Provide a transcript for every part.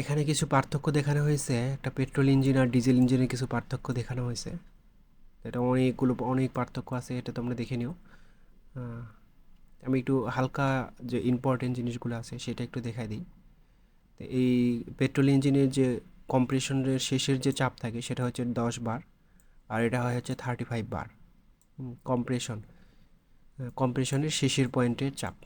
এখানে কিছু পার্থক্য দেখানো হয়েছে, একটা পেট্রোল ইঞ্জিন আর ডিজেল ইঞ্জিনের কিছু পার্থক্য দেখানো হয়েছে। এটা অনেক পার্থক্য আছে, এটা তোমরা দেখে নিও। আহ, আমি একটু হালকা যে ইম্পর্টেন্ট জিনিসগুলো আছে সেটা একটু দেখাই দিই। তো এই পেট্রোল ইঞ্জিনের যে কম্প্রেশনের শেষের যে চাপ থাকে সেটা হচ্ছে 10 বার, আর এটা হয় হচ্ছে 35 বার। কম্প্রেশনের শেষের পয়েন্টের চাপ।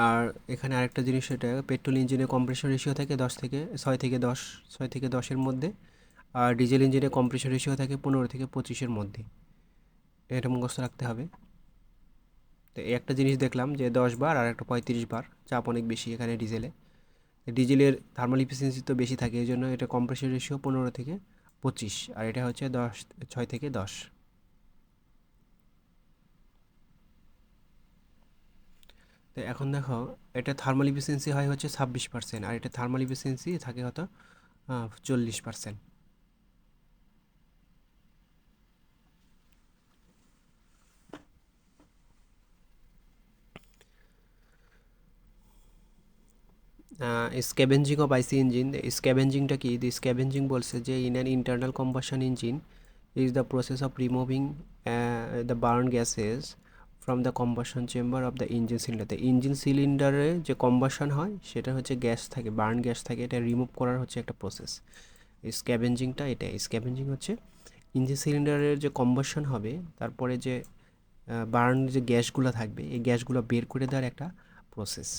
আর এখানে আরেকটা জিনিস, সেটা পেট্রোল ইঞ্জিনে কম্প্রেশন রেশিও থাকে 6 থেকে 10 মধ্যে, আর ডিজেল ইঞ্জিনে কম্প্রেশন রেশিও থাকে 15 থেকে 25-এর মধ্যে। এটা মুখস্থ রাখতে হবে। তো এই একটা জিনিস দেখলাম যে 10 বার আর একটা 35 বার, চাপ অনেক বেশি এখানে ডিজেলে। ডিজেলের থার্মাল ইফিসিয়েন্সি তো বেশি থাকে, এই জন্য এটা কম্প্রেশন রেশিও 15 থেকে 25, আর এটা হচ্ছে 6 থেকে 10। তো এখন দেখো, এটা থার্মাল ইফিসিয়েন্সি হয় হচ্ছে 26%, আর এটা থার্মাল ইফিসিয়েন্সি থাকে হয়তো 40%। Scavenging of IC engine. স্ক্যাভেঞ্জিংটা কি? স্ক্যাভেঞ্জিং বলছে যে in an internal combustion engine is the process of removing the burn gases from the combustion chamber of the engine cylinder. The engine সিলিন্ডারে যে কম্বাশন হয় সেটা হচ্ছে গ্যাস থাকে, বার্ন গ্যাস থাকে, এটা রিমুভ করার হচ্ছে একটা প্রসেস। স্ক্যাভেঞ্জিংটা এটা। স্ক্যাভেঞ্জিং হচ্ছে ইঞ্জিন সিলিন্ডারের যে কম্বাশন হবে, তারপরে যে বার্ন যে গ্যাসগুলো থাকবে, এই গ্যাসগুলো বের করে দেওয়ার একটা process.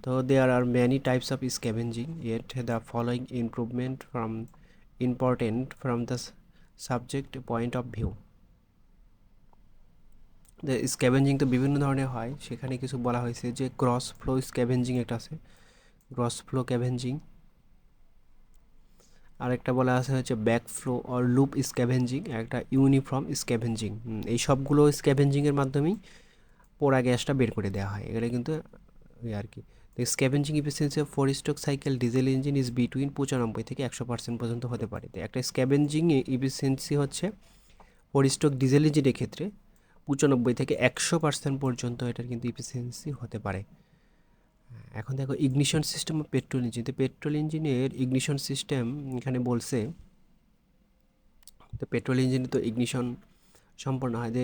So there are many types of scavenging, yet the following improvement from important from the subject point of view. The scavenging তো বিভিন্ন ধরনের হয়, সেখানে কিছু বলা হয়েছে যে ক্রস ফ্লো স্ক্যাভেঞ্জিং একটা আছে, ক্রস ফ্লো ক্যাভেঞ্জিং। আরেকটা বলা আছে হচ্ছে back flow or loop scavenging, একটা ইউনিফর্ম স্ক্যাভেঞ্জিং। এই সবগুলো স্ক্যাভেঞ্জিংয়ের মাধ্যমেই পোড়া গ্যাসটা বের করে দেওয়া হয়, এগুলো কিন্তু আর কি। The scavenging efficiency of 4 stroke cycle diesel engine is between 95 থেকে 100% পর্যন্ত হতে পারে। তো একটা স্ক্যাভেঞ্জিং এফিসিয়েন্সি হচ্ছে 4 স্ট্রোক ডিজেল ইঞ্জিনের ক্ষেত্রে 95 থেকে 100% পর্যন্ত এটার কিন্তু এফিসিয়েন্সি হতে পারে। এখন দেখো ignition system of petrol engine. তো পেট্রোল ইঞ্জিনের ইগনিশন সিস্টেম এখানে বলছে। তো পেট্রোল ইঞ্জিনে তো ইগনিশন সম্পন্ন হয় যে,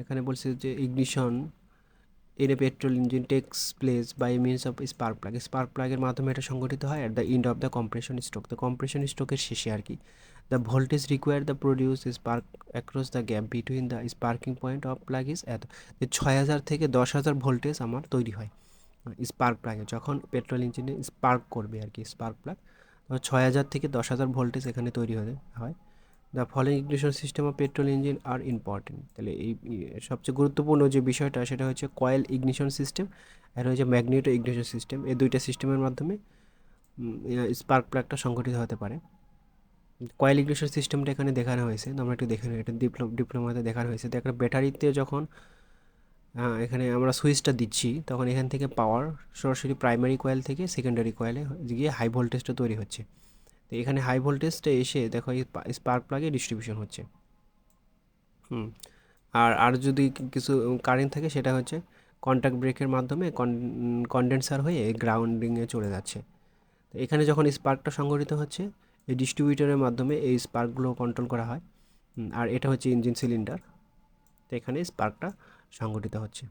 এখানে বলছে যে ignition in a petrol engine takes place by means of spark plug. Spark প্লাগের মাধ্যমে এটা সংঘটিত হয় at the end of the compression stroke. তো কম্প্রেশন স্ট্রোকের শেষে আর কি। The voltage require the produce spark across the gap between the sparking point of plug is এত। যে 6000 থেকে 10,000 ভোল্টেজ আমার তৈরি হয় স্পার্ক প্লাগে, যখন পেট্রোল ইঞ্জিনে স্পার্ক করবে আর কি স্পার্ক প্লাগ, তো 6000 থেকে 10,000 ভোল্টেজ এখানে তৈরি হয়। The following ignition system of petrol engine are important. তাহলে এই সবচেয়ে গুরুত্বপূর্ণ যে বিষয়টা সেটা হচ্ছে কয়েল ইগনিশন সিস্টেম আর হচ্ছে ম্যাগনেটো ইগনিশন সিস্টেম। এই দুইটা সিস্টেমের মাধ্যমে স্পার্ক প্লাগটা সংঘটিত হতে পারে। কয়েল ইগনিশন সিস্টেমটা এখানে দেখানো হয়েছে, আমরা একটু দেখে নিই। এটা ডিপ্লোমাতে দেখানো হয়েছে। তো একটা ব্যাটারিতে যখন এখানে আমরা সুইচটা দিচ্ছি, তখন এখান থেকে পাওয়ার সরাসরি প্রাইমারি কয়েল থেকে সেকেন্ডারি কয়েলে গিয়ে হাই ভোল্টেজটা তৈরি হচ্ছে। তো এখানে হাই ভোল্টেজটা এসে দেখো এই স্পার্ক প্লাগে ডিস্ট্রিবিউশন হচ্ছে। হুম। আর যদি কিছু কারেন্ট থাকে সেটা হচ্ছে কন্ট্যাক্ট ব্রেকের মাধ্যমে কনডেন্সার হয়ে গ্রাউন্ডিংয়ে চলে যাচ্ছে। তো এখানে যখন স্পার্কটা সংঘটিত হচ্ছে, এই ডিস্ট্রিবিউটরের মাধ্যমে এই স্পার্কগুলো কন্ট্রোল করা হয়। আর এটা হচ্ছে ইঞ্জিন সিলিন্ডার। তো এখানে স্পার্কটা সংঘটিত হচ্ছে।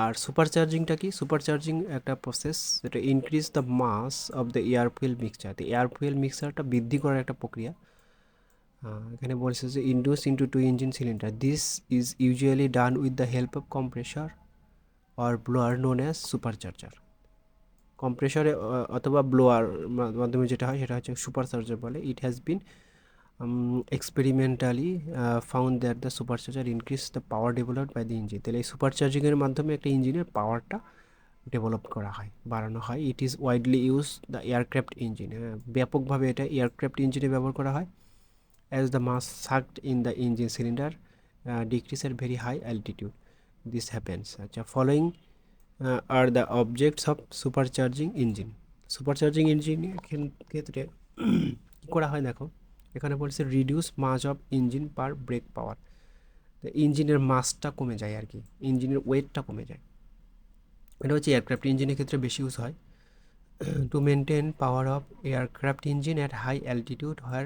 আর সুপারচার্জিংটা কি? সুপারচার্জিং একটা প্রসেস যেটা increase the mass of the air fuel mixture. তো এয়ার ফুয়েল মিক্সচারটা বৃদ্ধি করার একটা প্রক্রিয়া। এখানে বলছে যে induce into to engine cylinder, this is usually done with the help of compressor or blower known as supercharger. কম্প্রেসারে অথবা ব্লোয়ার মাধ্যমে যেটা হয় সেটা হচ্ছে সুপারচার্জার বলে। It has been experimentally found that the supercharger increase the power developed by the engine. তাহলে এই সুপারচার্জিংয়ের মাধ্যমে একটা ইঞ্জিনের পাওয়ারটা ডেভেলপ করা হয়, বাড়ানো হয়। It is widely use the aircraft engine. ব্যাপকভাবে এটা এয়ারক্রাফট ইঞ্জিনে ব্যবহার করা হয়। as the mass sucked in the engine cylinder decrease at very high altitude. This happens. আচ্ছা, following are the objects of supercharging engine. Supercharging engine ক্ষেত্রে কী করা হয় দেখো, এখানে বলছে reduce mass of engine per brake power, ইঞ্জিনের মাসটা কমে যায় আর কি, ইঞ্জিনের ওয়েটটা কমে যায়। এটা হচ্ছে এয়ারক্রাফট ইঞ্জিনের ক্ষেত্রে বেশি ইউজ হয়। To maintain power of aircraft engine at high altitude where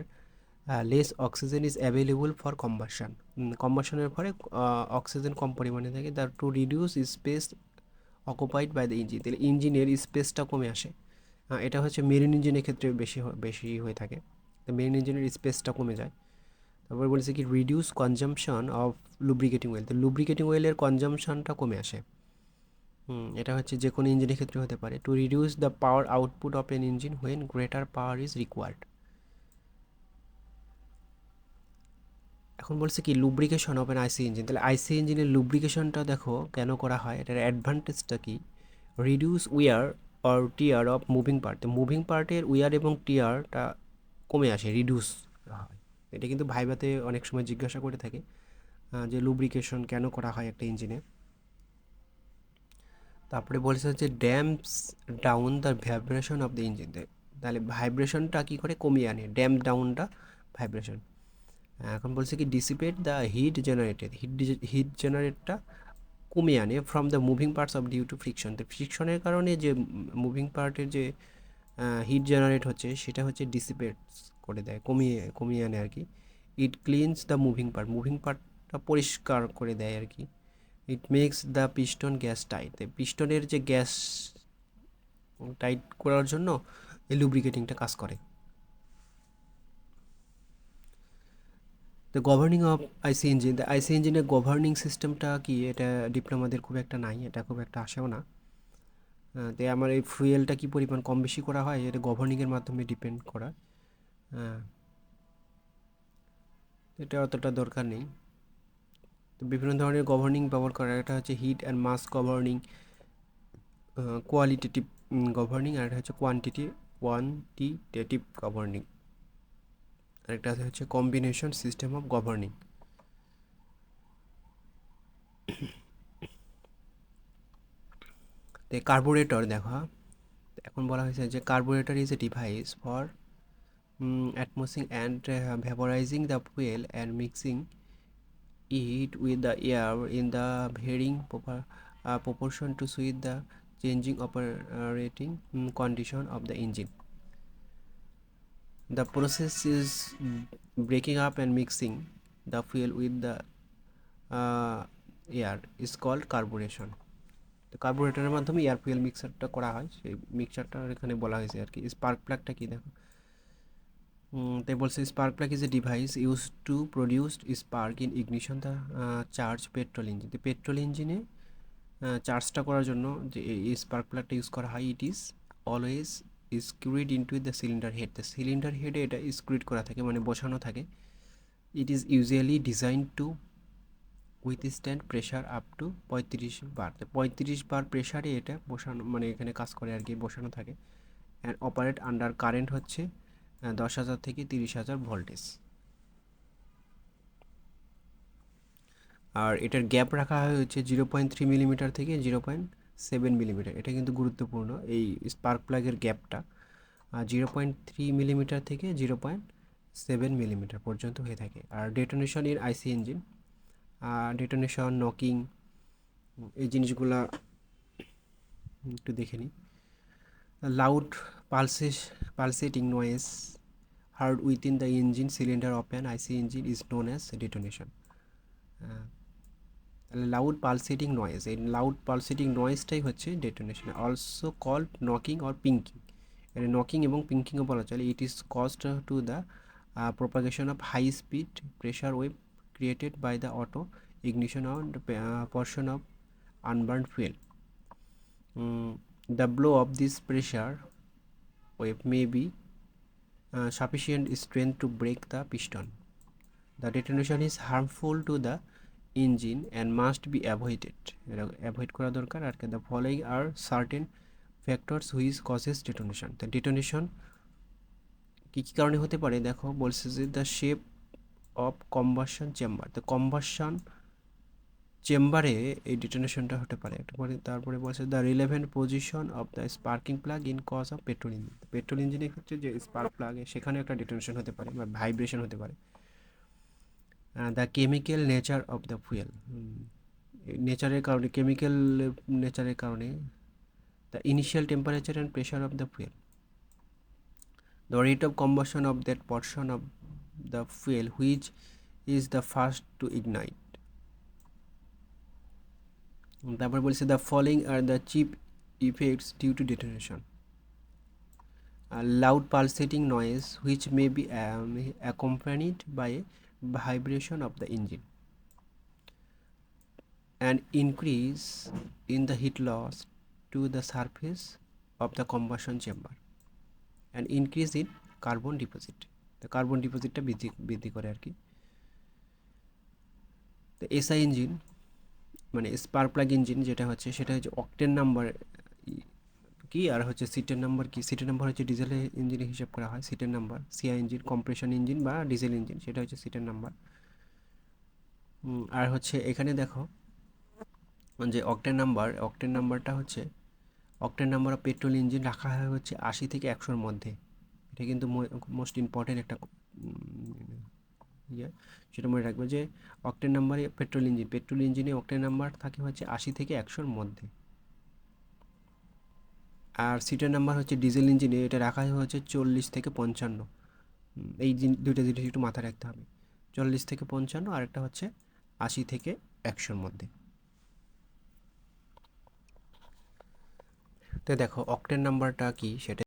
less oxygen is available for combustion. কম্বাসনের ফলে অক্সিজেন কম পরিমাণে থাকে, তার to reduce space occupied by the engine, তাহলে ইঞ্জিনের স্পেসটা কমে আসে। এটা হচ্ছে মেরিন ইঞ্জিনের ক্ষেত্রে বেশি হয়ে থাকে, তো মেরিন ইঞ্জিনের স্পেসটা কমে যায়। তারপর বলেছে কি reduce consumption of lubricating oil, তো লুব্রিকেটিং অয়েলের কনজাম্পশনটা কমে আসে। এটা হচ্ছে যে কোনো ইঞ্জিনের ক্ষেত্রে হতে পারে। To reduce the power output of N engine when greater power is required. এখন বলছে কি lubrication of N IC engine, তাহলে আইসি ইঞ্জিনের লুব্রিকেশনটা দেখো কেন করা হয়, এটার অ্যাডভান্টেজটা কি, reduce wear or tear of moving part, তো মুভিং পার্টের উইয়ার এবং টিয়ারটা কমে আসে, রিডিউস হয়। এটা কিন্তু ভাইভাতে অনেক সময় জিজ্ঞাসা করে থাকে যে লুব্রিকেশন কেন করা হয় একটা ইঞ্জিনে। তারপরে বলেছে হচ্ছে damps down the vibration of the engine, তাহলে ভাইব্রেশনটা কী করে কমিয়ে আনে, ড্যাম্প ডাউনটা ভাইব্রেশন। এখন বলছে কি dissipate the heat generated, heat জেনারেটটা কমিয়ে আনে from the moving parts of due to friction, তো ফ্রিকশনের কারণে যে মুভিং পার্টের যে হিট জেনারেট হচ্ছে সেটা হচ্ছে ডিসিপেট করে দেয়, কমিয়ে আনে আর কি। ইট ক্লিনস দ্য মুভিং পার্টটা পরিষ্কার করে দেয় আর কি। It makes the piston gas tight, পিস্টনের যে গ্যাস টাইট করার জন্য এই লুব্রিকেটিংটা কাজ করে। The governing of IC engine, the IC ইঞ্জিনের গভর্নিং সিস্টেমটা কি, এটা ডিপ্লোমাদের খুব একটা নাই, এটা খুব একটা আসেও না। তাই আমার এই ফুয়েলটা কী পরিমাণ কম বেশি করা হয় এটা গভর্নিংয়ের মাধ্যমে ডিপেন্ড করা, এটা অতটা দরকার নেই। তো বিভিন্ন ধরনের গভর্নিং ব্যবহার করা, এটা হচ্ছে hit and mass governing, qualitative governing, আর এটা হচ্ছে কোয়ান্টিটেটিভ গভর্নিং, আরেকটা হচ্ছে কম্বিনেশন সিস্টেম অফ গভর্নিং। তো কার্বোরেটর দেখো, এখন বলা হয়েছে যে carburettor is a device for atomising and vaporising the fuel and mixing it with the air in the varying proportion to suit the changing operating condition of the engine. The process is breaking up and mixing the fuel with the air is called carburation. তো কার্বোরেটরের মাধ্যমে air fuel মিক্সারটা করা হয়, সেই মিক্সারটা এখানে বলা হয়েছে আর কি। Spark প্লাগটা কি দেখো, তাই বলছে spark plug is a device use to produce spark in ignition the charge petrol engine, তো পেট্রোল ইঞ্জিনে চার্জটা করার জন্য যে এই স্পার্ক প্লাগটা ইউজ করা হয়, it is always screwed into the cylinder head, the cylinder হেডে এটা স্ক্রুড করা থাকে মানে বসানো থাকে। It is usually design to withstand pressure up to 35 bar, 35 bar প্রেশারে এটা বসানো মানে এখানে কাজ করে আর কি, বসানো থাকে। অ্যান্ড অপারেট আন্ডার কারেন্ট হচ্ছে 10,000 থেকে 30,000 ভোল্টেজ। আর এটার গ্যাপ রাখা হয়েছে 0.3 মিলিমিটার থেকে 0.7 মিলিমিটার, এটা কিন্তু গুরুত্বপূর্ণ এই স্পার্ক প্লাগের গ্যাপটা 0.3 মিলিমিটার থেকে 0.7 মিলিমিটার পর্যন্ত হয়ে থাকে। আর detonation in IC engine, detonation, knocking, এই জিনিসগুলা একটু দেখে নিই। Loud pulsating noise heard within the engine cylinder of an IC engine is known as detonation. Loud pulsating noise, এই লাউড পালসেটিং নয়েজটাই হচ্ছে detonation, also called knocking or pinking, এটা knocking এবং পিঙ্কিংও বলা চলে। It is caused to the propagation of high speed pressure wave created by the auto ignition on portion of unburned fuel. The blow of this pressure wave may be sufficient strength to break the piston. The detonation is harmful to the engine and must be avoided. এটা avoid করা দরকার। আর the following are certain factors which causes detonation, তো detonation কী কী কারণে হতে পারে দেখো, বলছে যে the shape of combustion chamber, তো কম্বাসন চেম্বারে এই ডিটোনেশনটা হতে পারে একটা পরে। তারপরে বলছে the relevant position of the sparking plug in cause of petrol engine. Petrol ইঞ্জিনের ক্ষেত্রে যে স্পার্ক প্লাগে সেখানে একটা ডিটোনেশন হতে পারে বা ভাইব্রেশন হতে পারে। The chemical nature of the fuel, নেচারের কারণে, কেমিক্যাল নেচারের কারণে। The initial temperature and pressure of the fuel, the rate of combustion of that portion of the fuel which is the first to ignite. তারপর বলছে the following are the chief effects due to detonation. A loud pulsating noise which may be accompanied by vibration of the engine, an increase in the heat loss to the surface of the combustion chamber, an increase in carbon deposit. তো carbon ডিপোজিটটা বৃদ্ধি করে আর কি। তো SI engine মানে spark plug engine যেটা হচ্ছে সেটা হচ্ছে অক্টেন নাম্বার কি আর হচ্ছে সিটের নাম্বার কি, সিটের নাম্বার হচ্ছে ডিজেল ইঞ্জিনের হিসাব করা হয় সিটের number, CI engine compression engine বা ডিজেল ইঞ্জিন সেটা হচ্ছে সিটের নাম্বার। আর হচ্ছে এখানে দেখো যে অক্টেন নাম্বারটা হচ্ছে octane number of petrol engine রাখা হয় হচ্ছে 80 থেকে 100-র মধ্যে। এটা কিন্তু মোস্ট ইম্পর্টেন্ট একটা ইয়ে, সেটা মনে রাখবে যে অক্টেন নাম্বারে পেট্রোল ইঞ্জিনে অক্টেন নাম্বার থাকে হচ্ছে 80 থেকে 100-র মধ্যে। আর সিটের নাম্বার হচ্ছে ডিজেল ইঞ্জিনে এটা রাখা হচ্ছে 40 থেকে 55। এই দুইটা জিনিস একটু মাথায় রাখতে হবে, 40 থেকে 55 আর একটা হচ্ছে 80 থেকে 100-র মধ্যে। তো দেখো অক্টেন নাম্বারটা কি সেটা